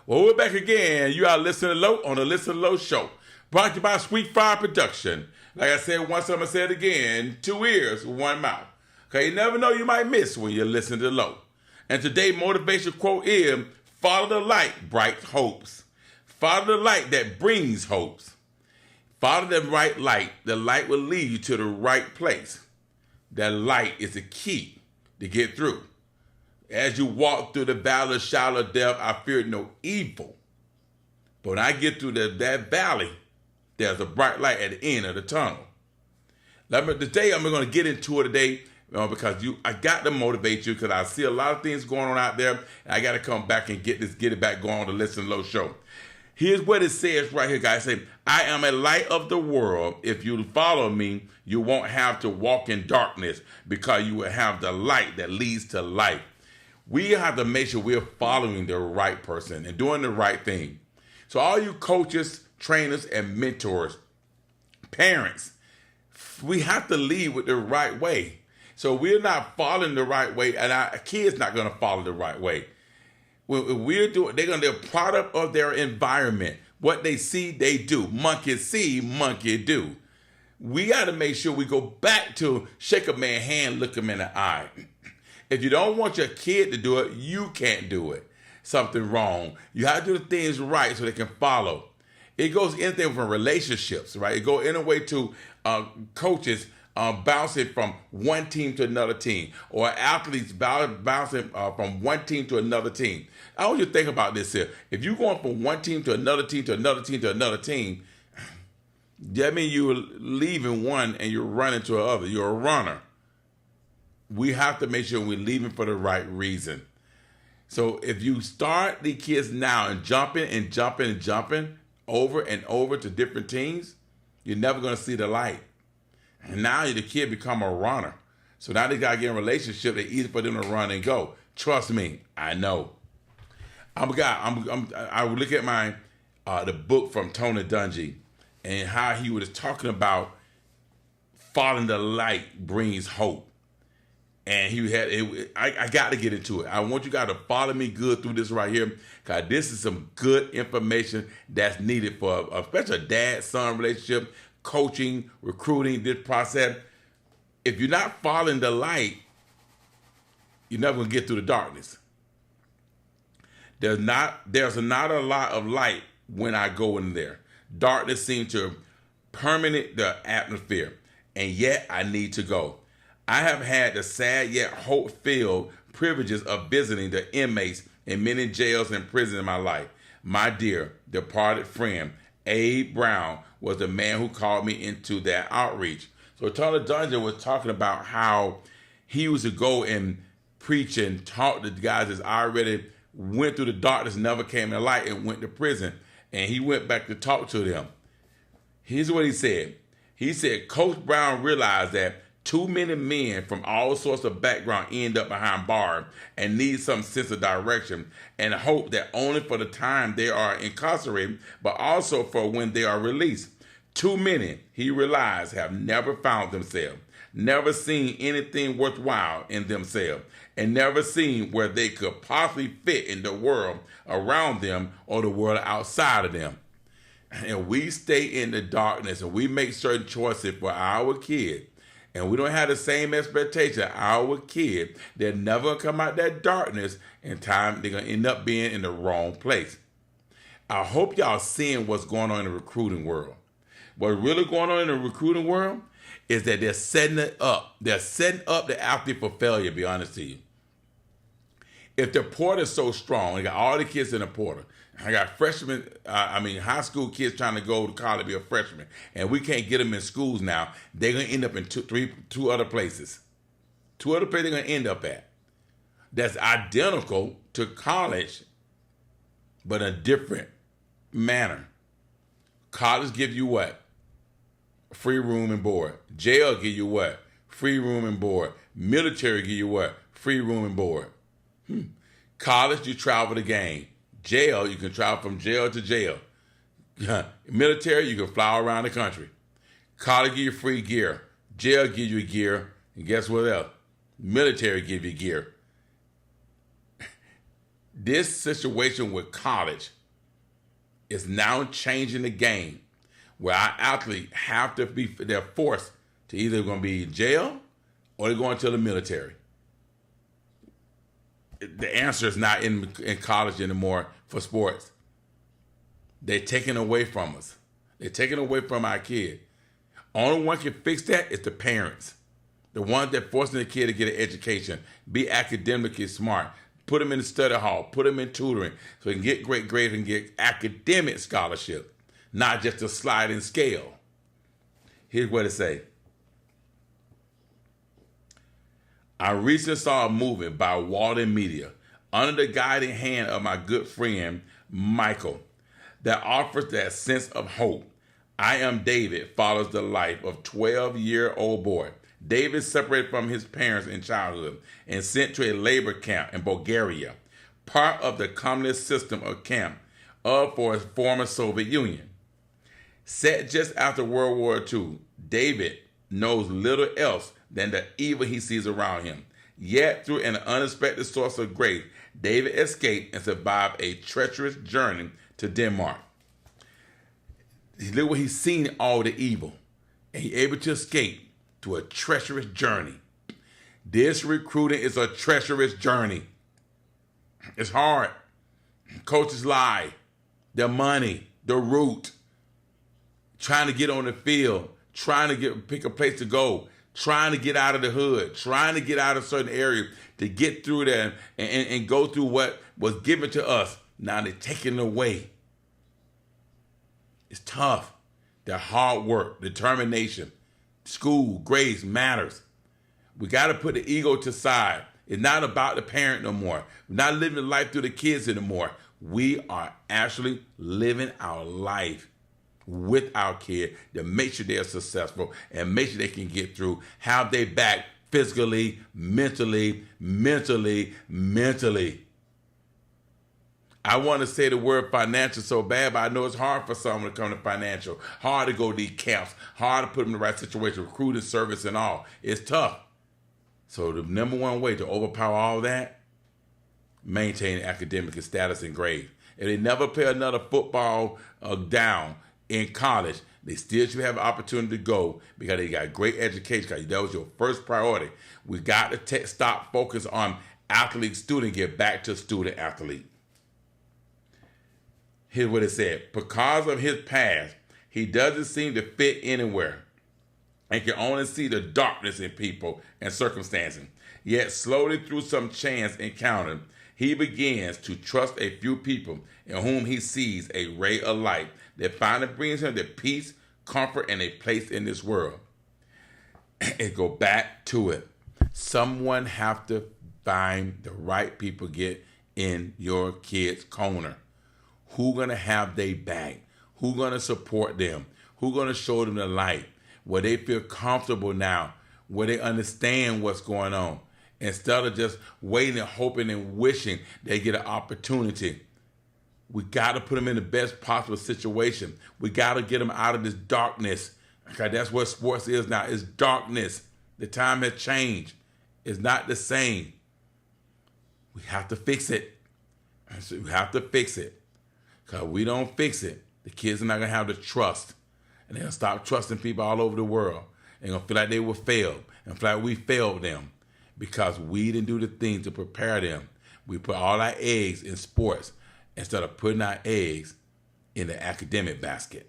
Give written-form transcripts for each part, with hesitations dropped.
Well, we're back again. You are listening low on the Listen Low Show, brought to you by Sweet Fire Production. Like I said once, I'm gonna say it again: 2 ears, 1 mouth. Okay, you never know, you might miss when you listen to Low. And today's motivation quote is: "Follow the light, bright hopes. Follow the light that brings hopes. Follow the right light. The light will lead you to the right place. That light is the key to get through. As you walk through the valley of shadow of death, I fear no evil. But when I get through that valley, there's a bright light at the end of the tunnel." Today, I'm going to get into it today because I got to motivate you because I see a lot of things going on out there. And I got to come back and get it back going on the Listen Low Show. Here's what it says right here, guys. Say, "I am a light of the world. If you follow me, you won't have to walk in darkness because you will have the light that leads to life." We have to make sure we're following the right person and doing the right thing. So all you coaches, trainers, and mentors, parents, we have to lead with the right way. So we're not following the right way, and our kids not going to follow the right way. When we're doing, they're going to be a product of their environment. What they see, they do. Monkey see, monkey do. We got to make sure we go back to shake a man's hand, look him in the eye. If you don't want your kid to do it, you can't do it. Something wrong. You have to do the things right so they can follow. It goes anything from relationships, right? It goes in a way to coaches bouncing from one team to another team, or athletes bouncing from one team to another team. I want you to think about this here. If you're going from one team to another team to another team to another team, that means you're leaving one and you're running to another. You're a runner. We have to make sure we're leaving for the right reason. So if you start the kids now and jumping over and over to different teams, you're never going to see the light. And now the kid become a runner. So now they got to get in a relationship. It's easy for them to run and go. Trust me, I know. I look at the book from Tony Dungy and how he was talking about following the light brings hope. And I got to get into it. I want you guys to follow me good through this right here, because this is some good information that's needed for especially a dad-son relationship, coaching, recruiting, this process. If you're not following the light, you're never going to get through the darkness. There's not a lot of light when I go in there. Darkness seems to permeate the atmosphere, and yet I need to go. I have had the sad yet hope-filled privileges of visiting the inmates in many jails and prisons in my life. My dear departed friend, Abe Brown, was the man who called me into that outreach. So Tony Dungy was talking about how he used to go and preach and talk to the guys that already went through the darkness, never came to light, and went to prison. And he went back to talk to them. Here's what he said. He said, "Coach Brown realized that too many men from all sorts of background end up behind bars and need some sense of direction and hope that only for the time they are incarcerated, but also for when they are released. Too many, he realized, have never found themselves, never seen anything worthwhile in themselves, and never seen where they could possibly fit in the world around them or the world outside of them." And we stay in the darkness and we make certain choices for our kids, and we don't have the same expectation. Our kid, they're never going to come out that darkness in time. They're going to end up being in the wrong place. I hope y'all seeing what's going on in the recruiting world. What's really going on in the recruiting world is that they're setting it up. They're setting up the athlete for failure, to be honest to you. If the portal is so strong, they got all the kids in the portal. I got freshmen, high school kids trying to go to college, be a freshman, and we can't get them in schools now. They're going to end up in two other places. Two other places they're going to end up at. That's identical to college, but in a different manner. College give you what? Free room and board. Jail give you what? Free room and board. Military give you what? Free room and board. College, you travel the game. Jail, you can travel from jail to jail. Military, you can fly around the country. College give you free gear. Jail give you gear. And guess what else? Military give you gear. This situation with college is now changing the game where our athletes have to be, they're forced to either going to be in jail or they're going to the military. The answer is not in college anymore for sports. They're taking away from us. They're taking away from our kid. Only one can fix that is the parents. The ones that forcing the kid to get an education, be academically smart, put them in the study hall, put them in tutoring so they can get great grades and get academic scholarship, not just a sliding scale. Here's what it say. I recently saw a movie by Walden Media under the guiding hand of my good friend Michael that offers that sense of hope. I Am David follows the life of 12-year-old boy. David separated from his parents in childhood and sent to a labor camp in Bulgaria, part of the communist system of camp for his former Soviet Union. Set just after World War II, David knows little else than the evil he sees around him. Yet, through an unexpected source of grace, David escaped and survived a treacherous journey to Denmark. Look what he's seen all the evil, and he's able to escape to a treacherous journey. This recruiting is a treacherous journey. It's hard. Coaches lie. Their money, the route, trying to get on the field, trying to pick a place to go, trying to get out of the hood, trying to get out of certain areas to get through there and go through what was given to us. Now they're taking it away. It's tough. Their hard work, determination, school, grades matters. We got to put the ego to side. It's not about the parent no more. We're not living life through the kids anymore. We are actually living our life with our kid to make sure they're successful and make sure they can get through, have their back physically, mentally. I want to say the word financial so bad, but I know it's hard for someone to come to financial. Hard to go to these camps. Hard to put them in the right situation, recruiting, service, and all. It's tough. So the number one way to overpower all that, maintain academic status and grade. If they never play another football down in college, they still should have an opportunity to go because they got great education because that was your first priority. We got to stop focus on athlete-student, get back to student-athlete. Here's what it said. Because of his past, he doesn't seem to fit anywhere and can only see the darkness in people and circumstances. Yet slowly through some chance encounter, he begins to trust a few people in whom he sees a ray of light that finally brings him the peace, comfort, and a place in this world. And go back to it. Someone have to find the right people get in your kid's corner. Who gonna have their back? Who gonna support them? Who gonna show them the light? Where they feel comfortable now, where they understand what's going on. Instead of just waiting and hoping and wishing they get an opportunity. We got to put them in the best possible situation. We got to get them out of this darkness. Okay, that's what sports is now. It's darkness. The time has changed. It's not the same. We have to fix it. So we have to fix it. Because we don't fix it, the kids are not going to have the trust. And they're going to stop trusting people all over the world. They're going to feel like they were failed. And feel like we failed them. Because we didn't do the things to prepare them. We put all our eggs in sports instead of putting our eggs in the academic basket.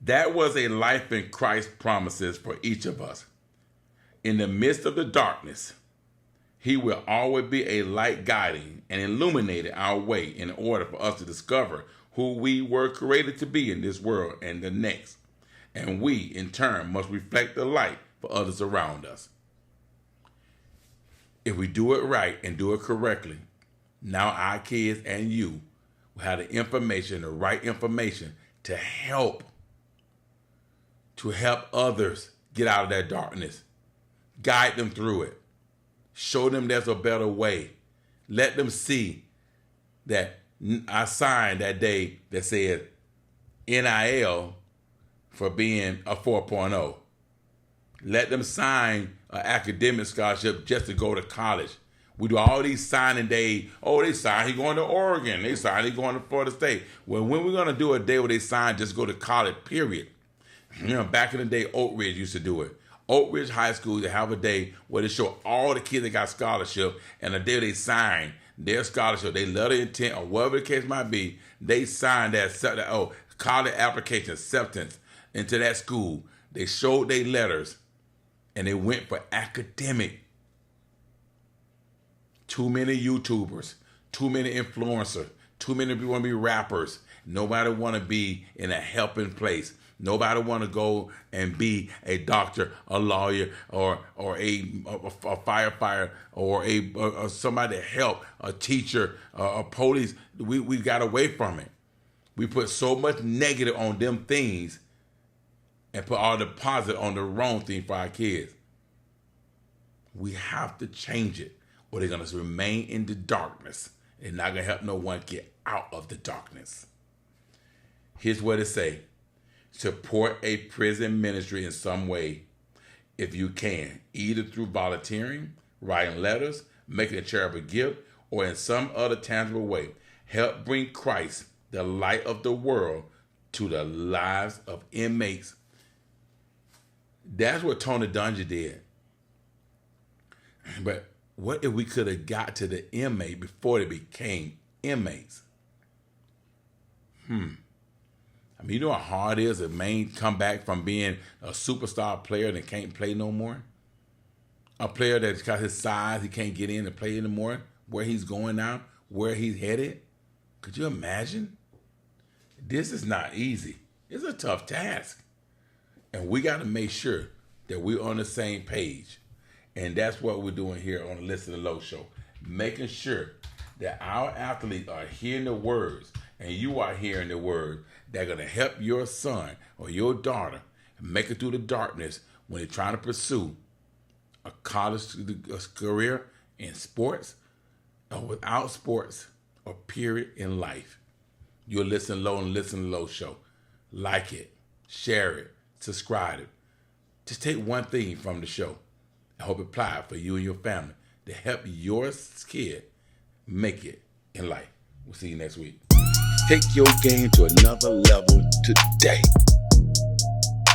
That was a life in Christ promises for each of us. In the midst of the darkness, he will always be a light guiding and illuminating our way in order for us to discover who we were created to be in this world and the next. And we, in turn, must reflect the light for others around us. If we do it right and do it correctly, now our kids and you will have the information, the right information to help others get out of that darkness. Guide them through it. Show them there's a better way. Let them see that I signed that day that said NIL for being a 4.0. Let them sign an academic scholarship just to go to college We do all these signing day. Oh, they sign he going to Oregon. They sign he going to Florida State. Well, when we're going to do a day where they sign just go to college, period. You know, back in the day, Oak Ridge used to do it. Oak Ridge High School, they have a day where they show all the kids that got scholarship, and the day they sign their scholarship, they letter of intent or whatever the case might be, they sign that college application acceptance into that school. They showed their letters, and they went for academic. Too many YouTubers, too many influencers, too many people want to be rappers. Nobody want to be in a helping place. Nobody want to go and be a doctor, a lawyer, or a firefighter, or somebody to help, a teacher, a police. We got away from it. We put so much negative on them things and put all the positive on the wrong thing for our kids. We have to change it, or they're going to remain in the darkness. They're not going to help no one get out of the darkness. Here's what it say. Support a prison ministry in some way if you can, either through volunteering, writing letters, making a charitable gift, or in some other tangible way. Help bring Christ, the light of the world, to the lives of inmates. That's what Tony Dungy did. But what if we could have got to the inmate before they became inmates? I mean, you know how hard it is a man come back from being a superstar player and can't play no more? A player that's got his size, he can't get in and play anymore, where he's going now, where he's headed. Could you imagine? This is not easy. It's a tough task. And we got to make sure that we're on the same page. And that's what we're doing here on the Listen to Low Show. Making sure that our athletes are hearing the words and you are hearing the words that are going to help your son or your daughter make it through the darkness when they're trying to pursue a college career in sports or without sports or period in life. You're Listen Low and Listen Low Show. Like it, share it, subscribe it. Just take one thing from the show and hope it applies for you and your family to help your kid make it in life. We'll see you next week. Take your game to another level today.